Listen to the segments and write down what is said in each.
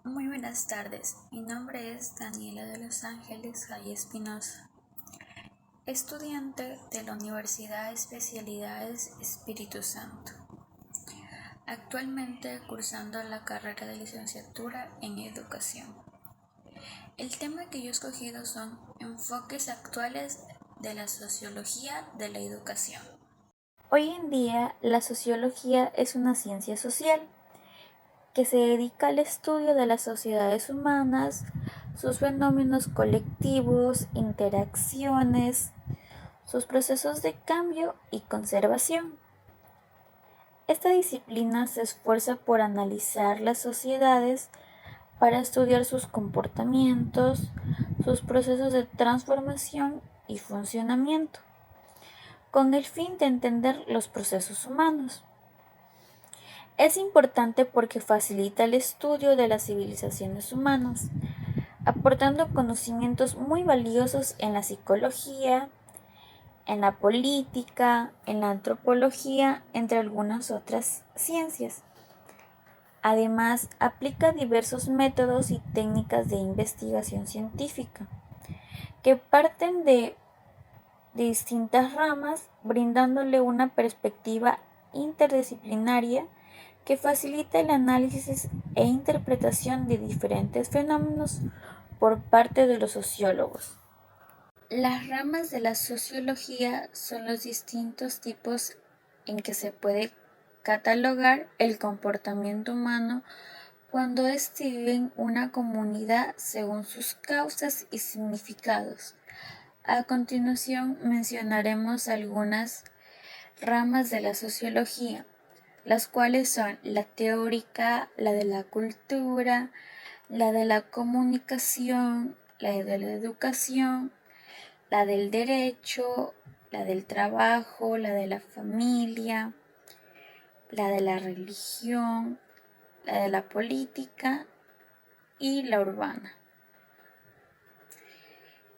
Muy buenas tardes, mi nombre es Daniela de Los Ángeles Jay Espinosa, estudiante de la Universidad Especialidades Espíritu Santo, actualmente cursando la carrera de licenciatura en educación. El tema que yo he escogido son enfoques actuales de la sociología de la educación. Hoy en día, la sociología es una ciencia social que se dedica al estudio de las sociedades humanas, sus fenómenos colectivos, interacciones, sus procesos de cambio y conservación. Esta disciplina se esfuerza por analizar las sociedades para estudiar sus comportamientos, sus procesos de transformación y funcionamiento, con el fin de entender los procesos humanos. Es importante porque facilita el estudio de las civilizaciones humanas, aportando conocimientos muy valiosos en la psicología, en la política, en la antropología, entre algunas otras ciencias. Además, aplica diversos métodos y técnicas de investigación científica que parten de distintas ramas, brindándole una perspectiva interdisciplinaria que facilita el análisis e interpretación de diferentes fenómenos por parte de los sociólogos. Las ramas de la sociología son los distintos tipos en que se puede catalogar el comportamiento humano cuando éste vive en una comunidad según sus causas y significados. A continuación mencionaremos algunas ramas de la sociología, las cuales son la teórica, la de la cultura, la de la comunicación, la de la educación, la del derecho, la del trabajo, la de la familia, la de la religión, la de la política y la urbana.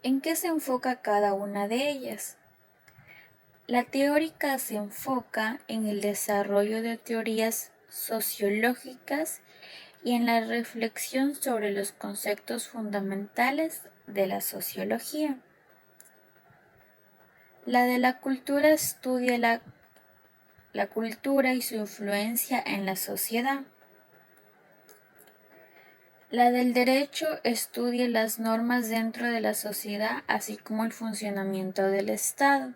¿En qué se enfoca cada una de ellas? La teórica se enfoca en el desarrollo de teorías sociológicas y en la reflexión sobre los conceptos fundamentales de la sociología. La de la cultura estudia la cultura y su influencia en la sociedad. La del derecho estudia las normas dentro de la sociedad, así como el funcionamiento del Estado.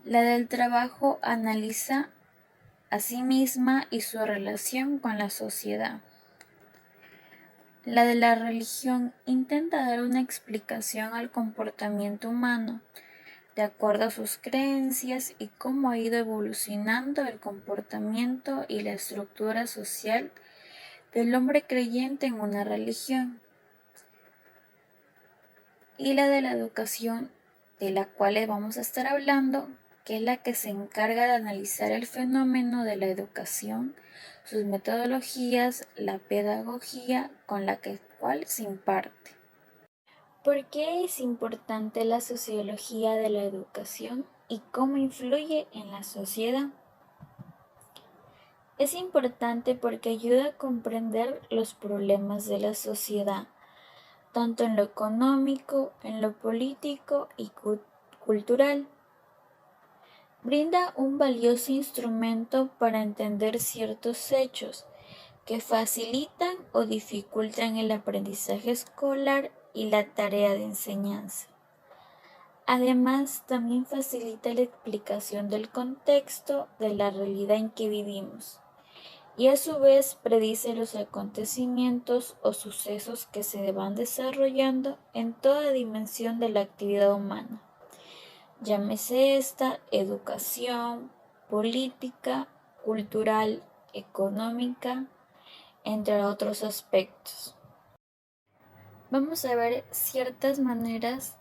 La del trabajo analiza a sí misma y su relación con la sociedad. La de la religión intenta dar una explicación al comportamiento humano de acuerdo a sus creencias y cómo ha ido evolucionando el comportamiento y la estructura social del hombre creyente en una religión. Y la de la educación, de la cual vamos a estar hablando, que es la que se encarga de analizar el fenómeno de la educación, sus metodologías, la pedagogía con la cual se imparte. ¿Por qué es importante la sociología de la educación y cómo influye en la sociedad? Es importante porque ayuda a comprender los problemas de la sociedad, tanto en lo económico, en lo político y cultural. Brinda un valioso instrumento para entender ciertos hechos que facilitan o dificultan el aprendizaje escolar y la tarea de enseñanza. Además, también facilita la explicación del contexto de la realidad en que vivimos y a su vez predice los acontecimientos o sucesos que se van desarrollando en toda dimensión de la actividad humana. Llámese esta educación, política, cultural, económica, entre otros aspectos. Vamos a ver ciertas maneras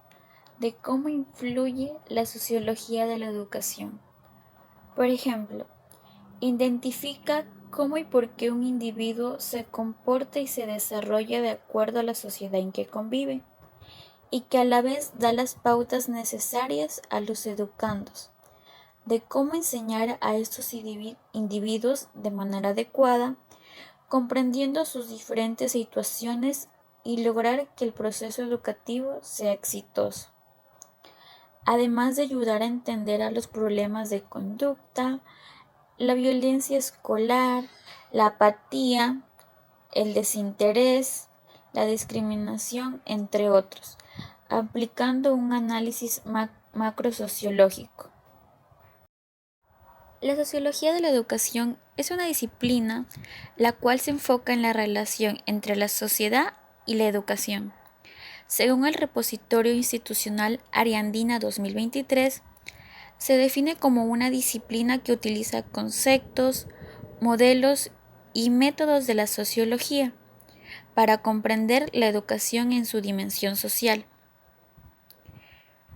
de cómo influye la sociología de la educación. Por ejemplo, identifica cómo y por qué un individuo se comporta y se desarrolla de acuerdo a la sociedad en que convive, y que a la vez da las pautas necesarias a los educandos de cómo enseñar a estos individuos de manera adecuada, comprendiendo sus diferentes situaciones y lograr que el proceso educativo sea exitoso, además de ayudar a entender a los problemas de conducta, la violencia escolar, la apatía, el desinterés, la discriminación, entre otros, aplicando un análisis macrosociológico. La sociología de la educación es una disciplina la cual se enfoca en la relación entre la sociedad y la educación. Según el repositorio institucional Ariandina 2023, se define como una disciplina que utiliza conceptos, modelos y métodos de la sociología para comprender la educación en su dimensión social.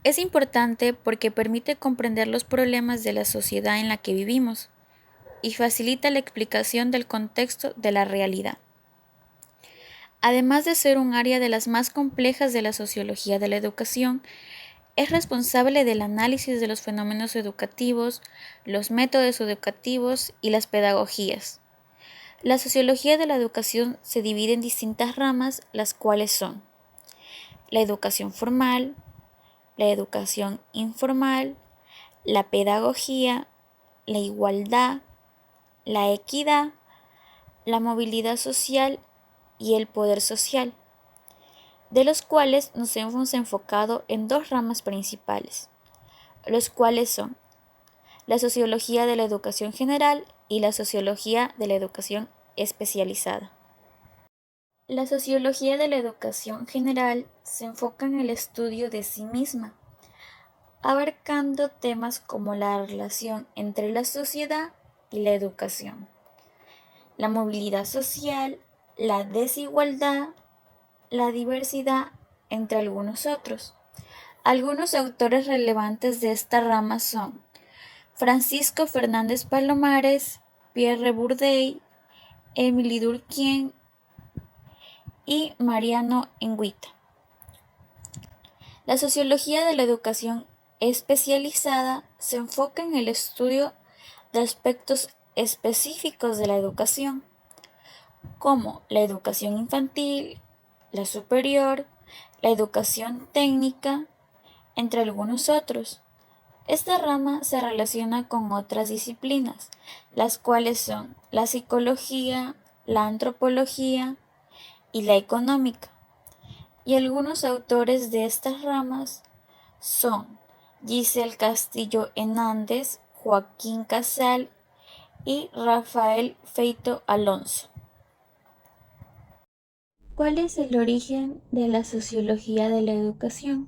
Es importante porque permite comprender los problemas de la sociedad en la que vivimos y facilita la explicación del contexto de la realidad. Además de ser un área de las más complejas de la sociología de la educación, es responsable del análisis de los fenómenos educativos, los métodos educativos y las pedagogías. La sociología de la educación se divide en distintas ramas, las cuales son la educación formal, la educación informal, la pedagogía, la igualdad, la equidad, la movilidad social y el poder social, de los cuales nos hemos enfocado en dos ramas principales, los cuales son la sociología de la educación general y la sociología de la educación especializada. La sociología de la educación general se enfoca en el estudio de sí misma, abarcando temas como la relación entre la sociedad y la educación, la movilidad social, la desigualdad, la diversidad, entre algunos otros. Algunos autores relevantes de esta rama son Francisco Fernández Palomares, Pierre Bourdieu, Émile Durkheim y Mariano Enguita. La sociología de la educación especializada se enfoca en el estudio de aspectos específicos de la educación, como la educación infantil, la superior, la educación técnica, entre algunos otros. Esta rama se relaciona con otras disciplinas, las cuales son la psicología, la antropología y la económica. Y algunos autores de estas ramas son Giselle Castillo Hernández, Joaquín Casal y Rafael Feito Alonso. ¿Cuál es el origen de la sociología de la educación?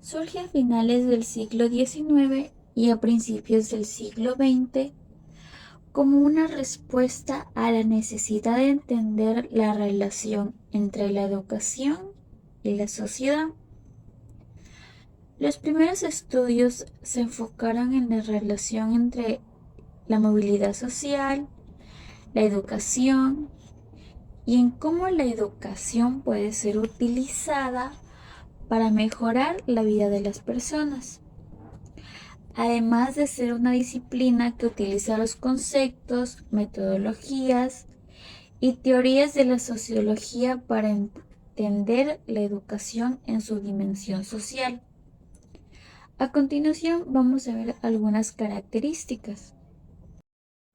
Surge a finales del siglo XIX y a principios del siglo XX como una respuesta a la necesidad de entender la relación entre la educación y la sociedad. Los primeros estudios se enfocaron en la relación entre la movilidad social, la educación y en cómo la educación puede ser utilizada para mejorar la vida de las personas. Además de ser una disciplina que utiliza los conceptos, metodologías y teorías de la sociología para entender la educación en su dimensión social. A continuación vamos a ver algunas características.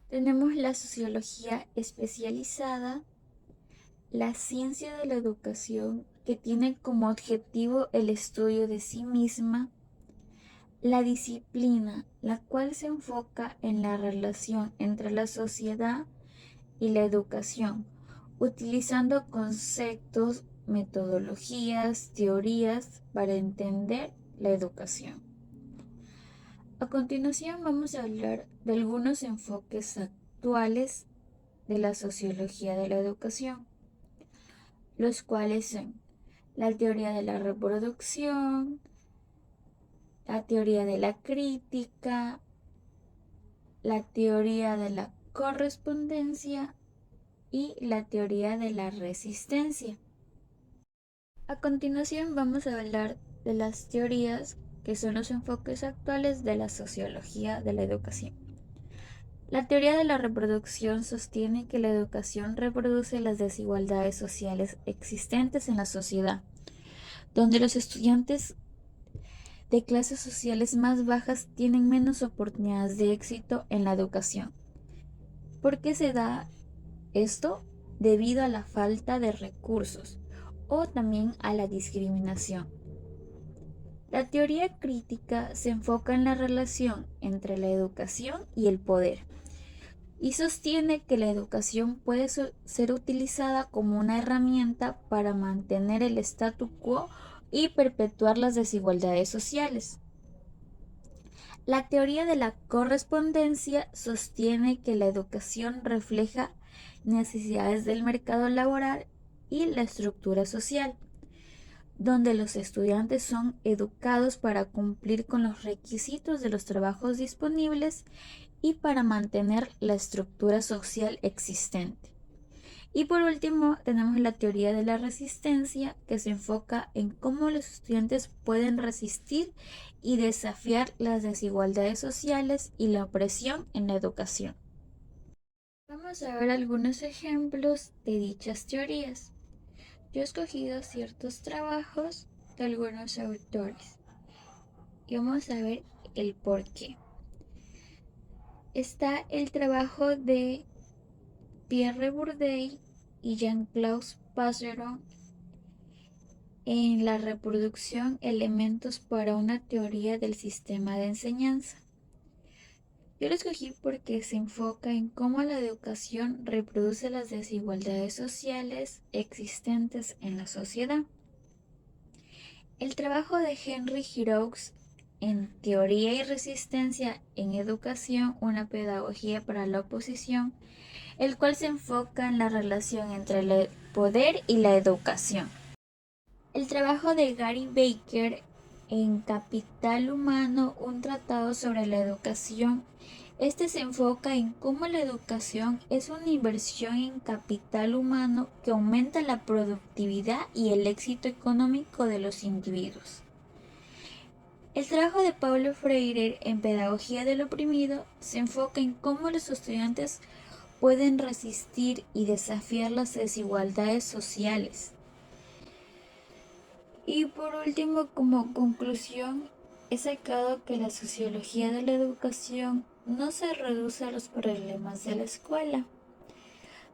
Tenemos la sociología especializada, la ciencia de la educación que tiene como objetivo el estudio de sí misma, la disciplina, la cual se enfoca en la relación entre la sociedad y la educación, utilizando conceptos, metodologías, teorías para entender la educación. A continuación vamos a hablar de algunos enfoques actuales de la sociología de la educación, los cuales son la teoría de la reproducción, la teoría de la crítica, la teoría de la correspondencia y la teoría de la resistencia. A continuación vamos a hablar de las teorías que son los enfoques actuales de la sociología de la educación. La teoría de la reproducción sostiene que la educación reproduce las desigualdades sociales existentes en la sociedad, donde los estudiantes de clases sociales más bajas tienen menos oportunidades de éxito en la educación. ¿Por qué se da esto? Debido a la falta de recursos o también a la discriminación. La teoría crítica se enfoca en la relación entre la educación y el poder y sostiene que la educación puede ser utilizada como una herramienta para mantener el statu quo y perpetuar las desigualdades sociales. La teoría de la correspondencia sostiene que la educación refleja necesidades del mercado laboral y la estructura social, donde los estudiantes son educados para cumplir con los requisitos de los trabajos disponibles y para mantener la estructura social existente. Y por último, tenemos la teoría de la resistencia, que se enfoca en cómo los estudiantes pueden resistir y desafiar las desigualdades sociales y la opresión en la educación. Vamos a ver algunos ejemplos de dichas teorías. Yo he escogido ciertos trabajos de algunos autores y vamos a ver el por qué. Está el trabajo de Pierre Bourdieu y Jean-Claude Passeron en la reproducción elementos para una teoría del sistema de enseñanza. Yo lo escogí porque se enfoca en cómo la educación reproduce las desigualdades sociales existentes en la sociedad. El trabajo de Henry Giroux en Teoría y Resistencia en Educación, una pedagogía para la oposición, el cual se enfoca en la relación entre el poder y la educación. El trabajo de Gary Becker en Capital Humano, un tratado sobre la educación. Este se enfoca en cómo la educación es una inversión en capital humano que aumenta la productividad y el éxito económico de los individuos. El trabajo de Paulo Freire en Pedagogía del Oprimido se enfoca en cómo los estudiantes pueden resistir y desafiar las desigualdades sociales. Y por último, como conclusión, he sacado que la sociología de la educación no se reduce a los problemas de la escuela,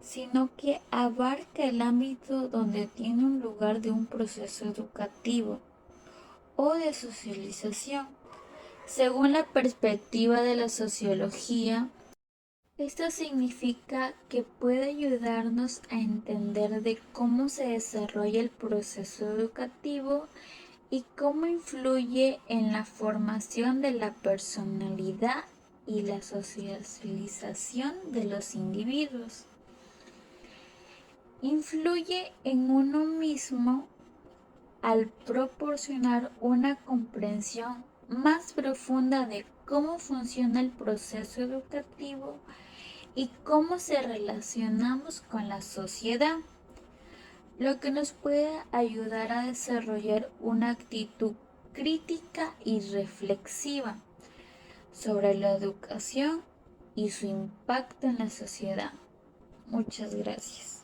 sino que abarca el ámbito donde tiene un lugar de un proceso educativo o de socialización. Según la perspectiva de la sociología, esto significa que puede ayudarnos a entender de cómo se desarrolla el proceso educativo y cómo influye en la formación de la personalidad y la socialización de los individuos. Influye en uno mismo al proporcionar una comprensión más profunda de cómo funciona el proceso educativo y cómo se relacionamos con la sociedad, lo que nos puede ayudar a desarrollar una actitud crítica y reflexiva sobre la educación y su impacto en la sociedad. Muchas gracias.